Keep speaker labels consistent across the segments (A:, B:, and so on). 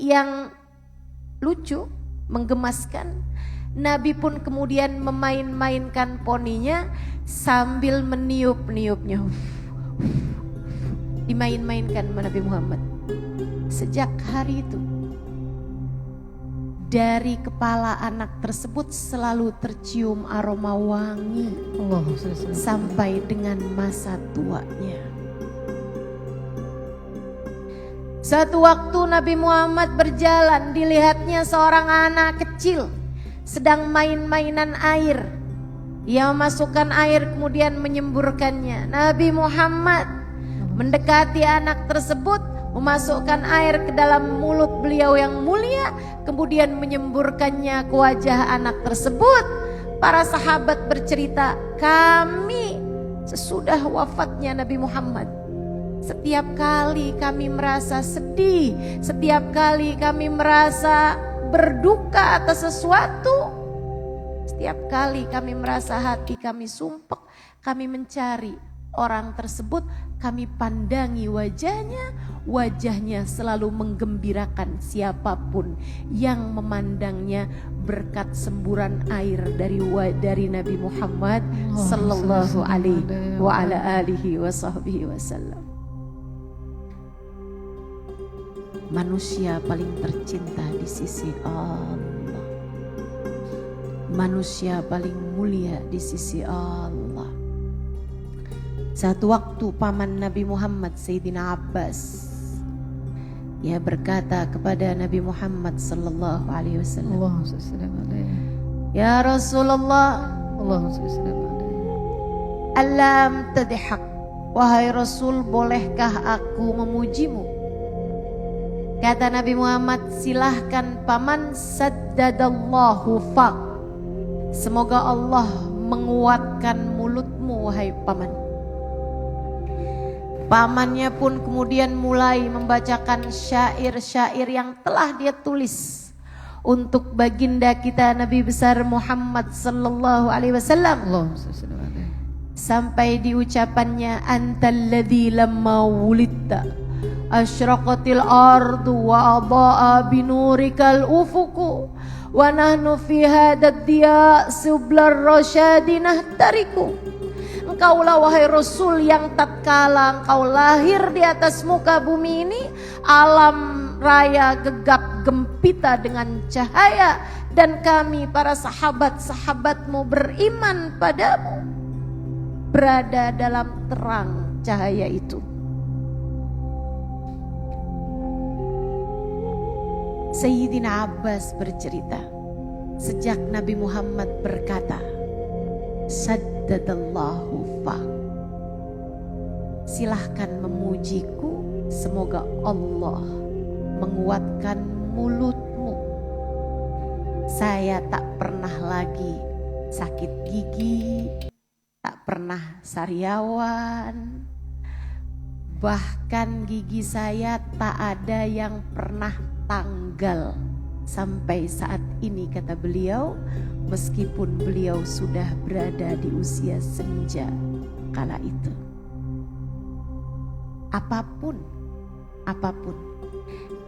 A: yang lucu, menggemaskan. Nabi pun kemudian memain-mainkan poninya sambil meniup-niupnya. Dimain-mainkan Nabi Muhammad. Sejak hari itu, dari kepala anak tersebut selalu tercium aroma wangi sampai dengan masa tuanya. Suatu waktu Nabi Muhammad berjalan, dilihatnya seorang anak kecil sedang main-mainan air. Ia memasukkan air kemudian menyemburkannya. Nabi Muhammad mendekati anak tersebut, memasukkan air ke dalam mulut beliau yang mulia, kemudian menyemburkannya ke wajah anak tersebut. Para sahabat bercerita, kami sesudah wafatnya Nabi Muhammad, setiap kali kami merasa sedih, setiap kali kami merasa berduka atas sesuatu, setiap kali kami merasa hati kami sumpek, kami mencari orang tersebut, kami pandangi wajahnya, wajahnya selalu menggembirakan siapapun yang memandangnya berkat semburan air dari Nabi Muhammad sallallahu alaihi wa ala alihi wa sahbihi wasallam. Manusia paling tercinta di sisi Allah, manusia paling mulia di sisi Allah. Satu waktu paman Nabi Muhammad Sayyidina Abbas, ia berkata kepada Nabi Muhammad sallallahu alaihi wasallam, ya Rasulullah, alam tadhak, wahai Rasul, bolehkah aku memujimu? Kata Nabi Muhammad, silahkan paman, saddadallahu faq, semoga Allah menguatkan mulutmu wahai paman. Pamannya pun kemudian mulai membacakan syair-syair yang telah dia tulis untuk baginda kita Nabi besar Muhammad sallallahu alaihi wasallam. Sampai di ucapannya, antalladzi lamma wulidta asyraqatil ardu wa adha'a binurikal ufuku wa nahnu fi hadad diya sublar rasyadi nahtariku. Engkaulah wahai Rasul yang tatkala engkau lahir di atas muka bumi ini, alam raya gegap gempita dengan cahaya, dan kami para sahabat-sahabatmu beriman padamu, berada dalam terang cahaya itu. Sayyidina Abbas bercerita, sejak Nabi Muhammad berkata, saddadallahu faq, silahkan memujiku, semoga Allah menguatkan mulutmu. Saya tak pernah lagi sakit gigi, tak pernah sariawan, bahkan gigi saya tak ada yang pernah tanggal sampai saat ini, kata beliau, meskipun beliau sudah berada di usia senja kala itu. Apapun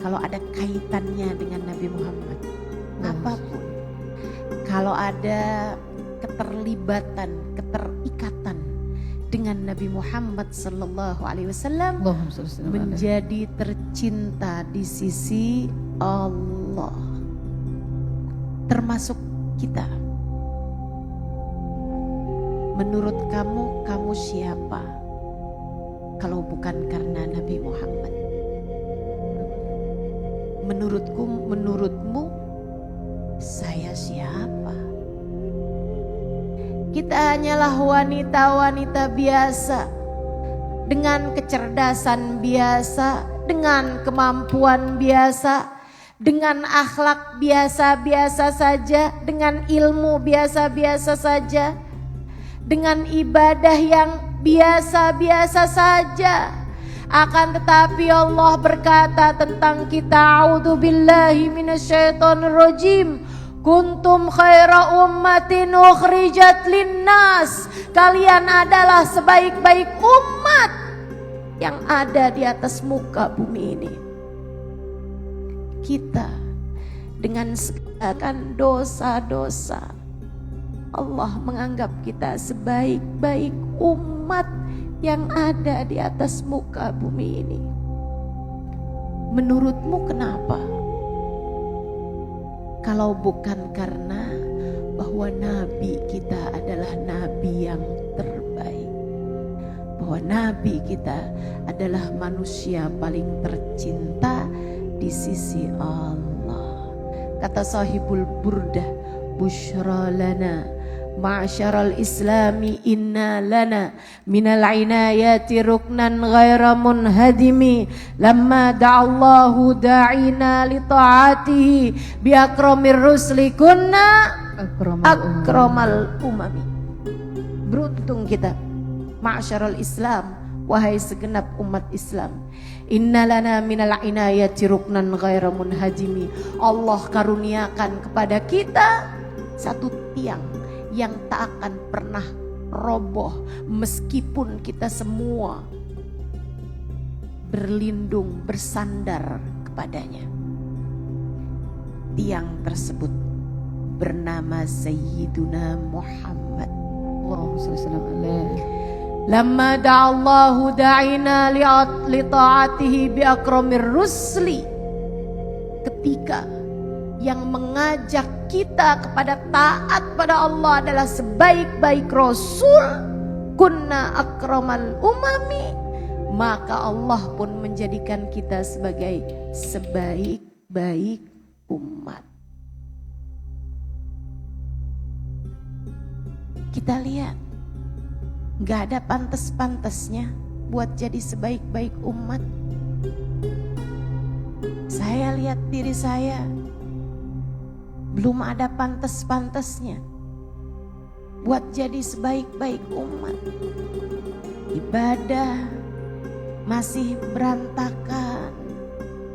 A: kalau ada kaitannya dengan Nabi Muhammad, apapun kalau ada keterlibatan, keterikatan dengan Nabi Muhammad sallallahu alaihi wasallam, menjadi tercinta di sisi Allah. Termasuk kita. Menurut kamu, kamu siapa kalau bukan karena Nabi Muhammad? Menurutmu, saya siapa? Kita hanyalah wanita-wanita biasa, dengan kecerdasan biasa, dengan kemampuan biasa, dengan akhlak biasa-biasa saja, dengan ilmu biasa-biasa saja, dengan ibadah yang biasa-biasa saja. Akan tetapi Allah berkata tentang kita, a'udzubillahi minasyaitonir rajim, kuntum khaira ummatin ukhrijat linnas, kalian adalah sebaik-baik umat yang ada di atas muka bumi ini. kita dengan segala dosa-dosa. Allah menganggap kita sebaik-baik umat yang ada di atas muka bumi ini. Menurutmu kenapa? Kalau bukan karena bahwa Nabi kita adalah Nabi yang terbaik, bahwa Nabi kita adalah manusia paling tercinta di sisi Allah. Kata sahibul burdah, busyra lana ma'syaral islami inna lana minal inayati ruknan ghaira munhadimi lamma da'allahu da'ina li ta'atihi bi akramir rusli kunna akramal umami. Beruntung kita ma'syaral islam, wahai segenap umat Islam. Inna lana minal inayati ruknan ghaira munhadimi. Allah karuniakan kepada kita satu tiang yang tak akan pernah roboh meskipun kita semua berlindung, bersandar kepadanya. Tiang tersebut bernama Sayyiduna Muhammad. Allahumma shalli alaihi. Lamma da'allahu da'ina li ta'atihi bi akramir rusli. Ketika yang mengajak kita kepada taat pada Allah adalah sebaik-baik Rasul, kunna akramal umami, maka Allah pun menjadikan kita sebagai sebaik-baik umat. Kita lihat, gak ada pantas-pantasnya buat jadi sebaik-baik umat. Saya lihat diri saya, belum ada pantas-pantasnya buat jadi sebaik-baik umat. Ibadah masih berantakan,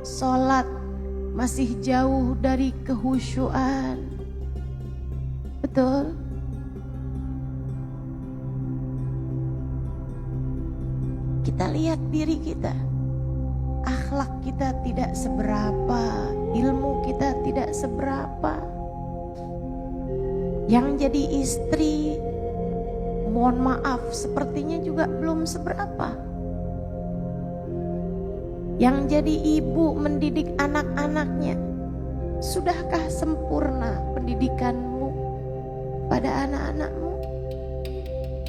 A: sholat masih jauh dari kehusyuan. Betul? Kita lihat diri kita, akhlak kita tidak seberapa, ilmu kita tidak seberapa. Yang jadi istri, mohon maaf, sepertinya juga belum seberapa. Yang jadi ibu mendidik anak-anaknya, sudahkah sempurna pendidikanmu pada anak-anakmu?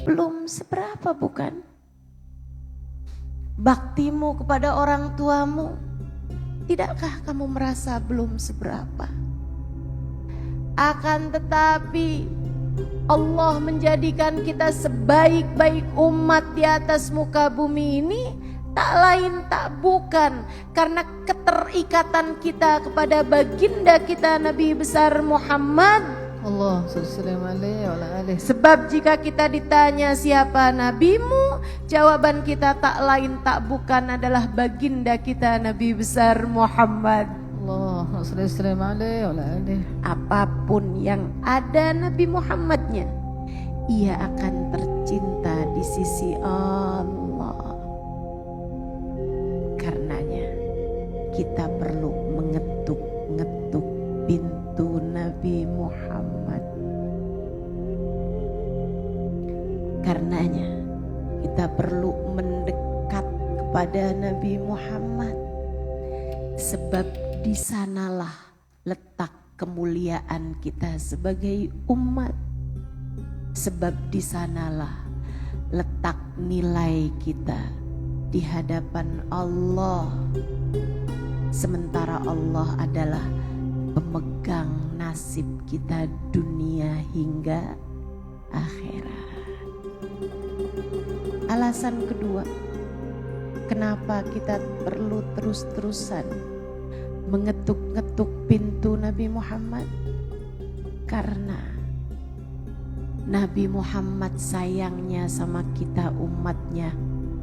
A: Belum seberapa, bukan? Baktimu kepada orang tuamu, tidakkah kamu merasa belum seberapa? Akan tetapi Allah menjadikan kita sebaik-baik umat di atas muka bumi ini, tak lain tak bukan karena keterikatan kita kepada baginda kita Nabi besar Muhammad. Allah sebab jika kita ditanya siapa nabimu, jawaban kita tak lain tak bukan adalah baginda kita Nabi besar Muhammad. Allah apapun yang ada Nabi Muhammadnya, ia akan tercinta di sisi Allah. Karenanya kita perlu mengetuk-ngetuk pintu Nabi Muhammad. Karenanya kita perlu mendekat kepada Nabi Muhammad, sebab di sanalah letak kemuliaan kita sebagai umat, sebab di sanalah letak nilai kita di hadapan Allah. Sementara Allah adalah pemegang nasib kita dunia hingga akhirat. Alasan kedua, kenapa kita perlu terus-terusan mengetuk-ngetuk pintu Nabi Muhammad? Karena Nabi Muhammad sayangnya sama kita umatnya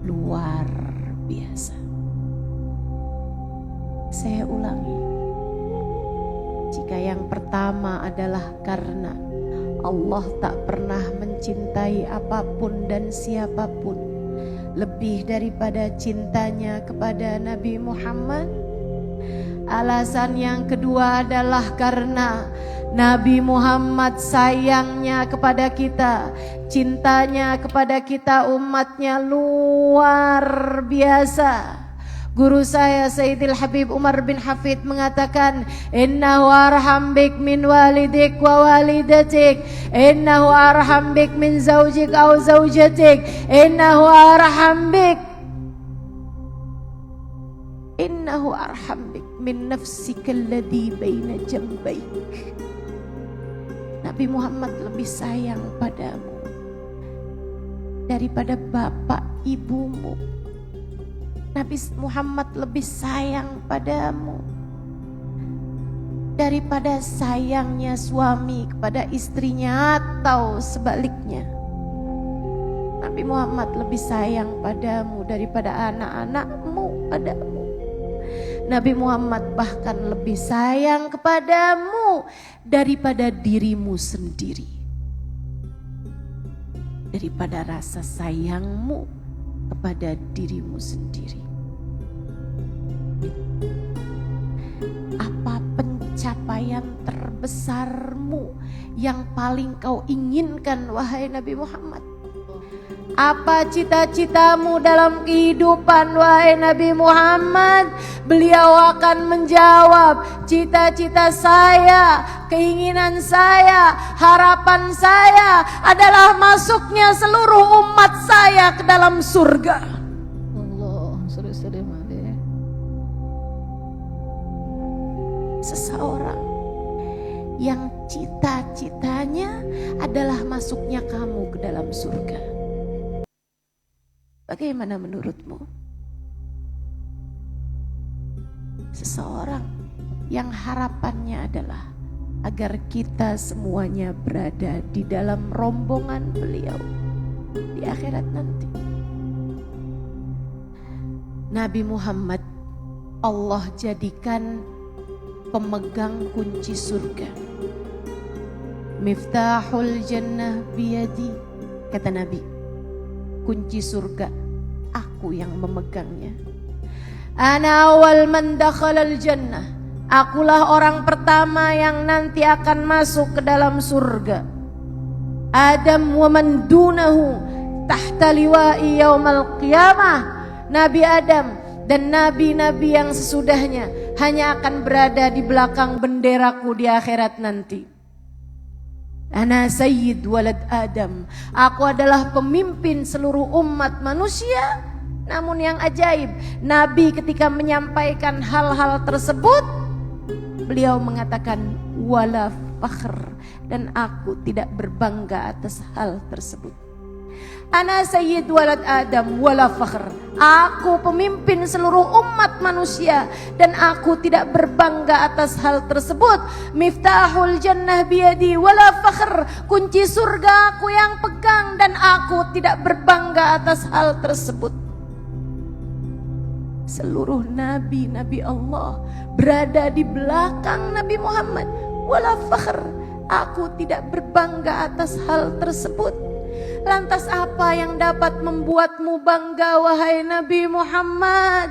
A: luar biasa. Saya ulangi, jika yang pertama adalah karena Allah tak pernah mencintai apapun dan siapapun lebih daripada cintanya kepada Nabi Muhammad, Alasan yang kedua adalah karena Nabi Muhammad sayangnya kepada kita, cintanya kepada kita umatnya luar biasa. Guru saya Sayyidil Habib Umar bin Hafid mengatakan, innahu arham bik min walidik wa walidatik, innahu arham bik min zawjik aw zawjatik, innahu arham bik min nafsika alladhi baina jambaik. Nabi Muhammad lebih sayang padamu daripada bapak ibumu. Nabi Muhammad lebih sayang padamu daripada sayangnya suami kepada istrinya atau sebaliknya. Nabi Muhammad lebih sayang padamu daripada anak-anakmu padamu. Nabi Muhammad bahkan lebih sayang kepadamu daripada dirimu sendiri. Daripada rasa sayangmu kepada dirimu sendiri. Apa pencapaian terbesarmu yang paling kau inginkan, wahai Nabi Muhammad? Apa cita-citamu dalam kehidupan, wahai Nabi Muhammad? Beliau akan menjawab, cita-cita saya, keinginan saya, harapan saya adalah masuknya seluruh umat saya ke dalam surga. Allah, seseorang yang cita-citanya adalah masuknya kamu ke dalam surga. Bagaimana menurutmu? Seseorang yang harapannya adalah agar kita semuanya berada di dalam rombongan beliau di akhirat nanti. Nabi Muhammad Allah jadikan pemegang kunci surga. Miftahul jannah biyadi, kata Nabi, kunci surga aku yang memegangnya. Ana awal man dakhalal jannah, akulah orang pertama yang nanti akan masuk ke dalam surga. Adam wa man dunahu tahta liwa'i yaumal qiyamah. Nabi Adam dan nabi-nabi yang sesudahnya hanya akan berada di belakang benderaku di akhirat nanti. Ana sayyid walad Adam, aku adalah pemimpin seluruh umat manusia. Namun yang ajaib, Nabi ketika menyampaikan hal-hal tersebut, beliau mengatakan wala fakhr, dan aku tidak berbangga atas hal tersebut. Ana sayyid walad Adam wala fakhr, aku pemimpin seluruh umat manusia dan aku tidak berbangga atas hal tersebut. Miftahul jannah biyadi wala fakhr, kunci surga aku yang pegang dan aku tidak berbangga atas hal tersebut. Seluruh nabi-nabi Allah berada di belakang Nabi Muhammad. Wala fakhr, aku tidak berbangga atas hal tersebut. Lantas apa yang dapat membuatmu bangga, wahai Nabi Muhammad?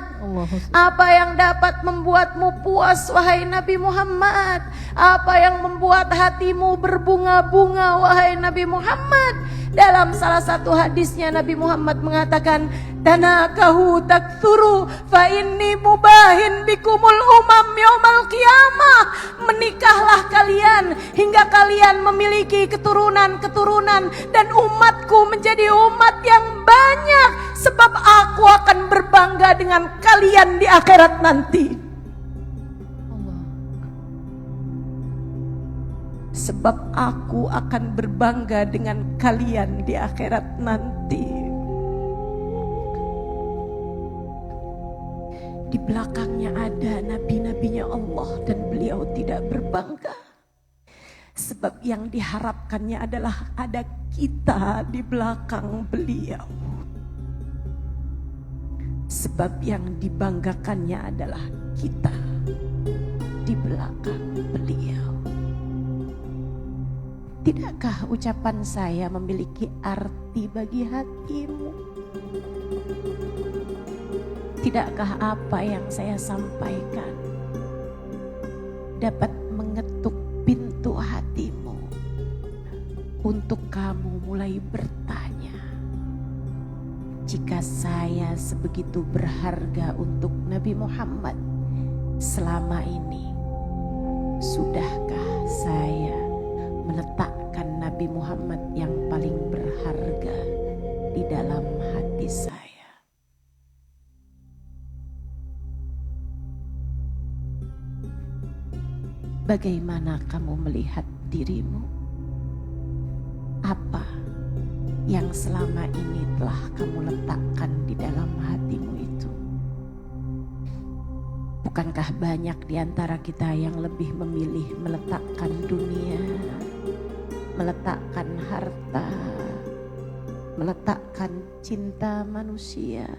A: Apa yang dapat membuatmu puas, wahai Nabi Muhammad? Apa yang membuat hatimu berbunga-bunga, wahai Nabi Muhammad? Dalam salah satu hadisnya Nabi Muhammad mengatakan, tanakahu taktsuru fa inni mubahin bikumul umam yaumal qiyamah. Menikahlah kalian hingga kalian memiliki keturunan-keturunan dan umatku menjadi umat yang banyak, sebab aku akan berbangga dengan kalian di akhirat nanti. Sebab aku akan berbangga dengan kalian di akhirat nanti. Di belakangnya ada nabi-nabinya Allah dan beliau tidak berbangga. Sebab yang diharapkannya adalah ada kita di belakang beliau. Sebab yang dibanggakannya adalah kita di belakang beliau. Tidakkah ucapan saya memiliki arti bagi hatimu? Tidakkah apa yang saya sampaikan dapat mengetuk pintu hatimu untuk kamu mulai bertanya, jika saya sebegitu berharga untuk Nabi Muhammad selama ini, sudahkah saya meletakkan Nabi Muhammad yang paling berharga di dalam hati saya? Bagaimana kamu melihat dirimu? Apa yang selama ini telah kamu letakkan di dalam hatimu itu? Bukankah banyak di antara kita yang lebih memilih meletakkan dunia, meletakkan harta, meletakkan cinta manusia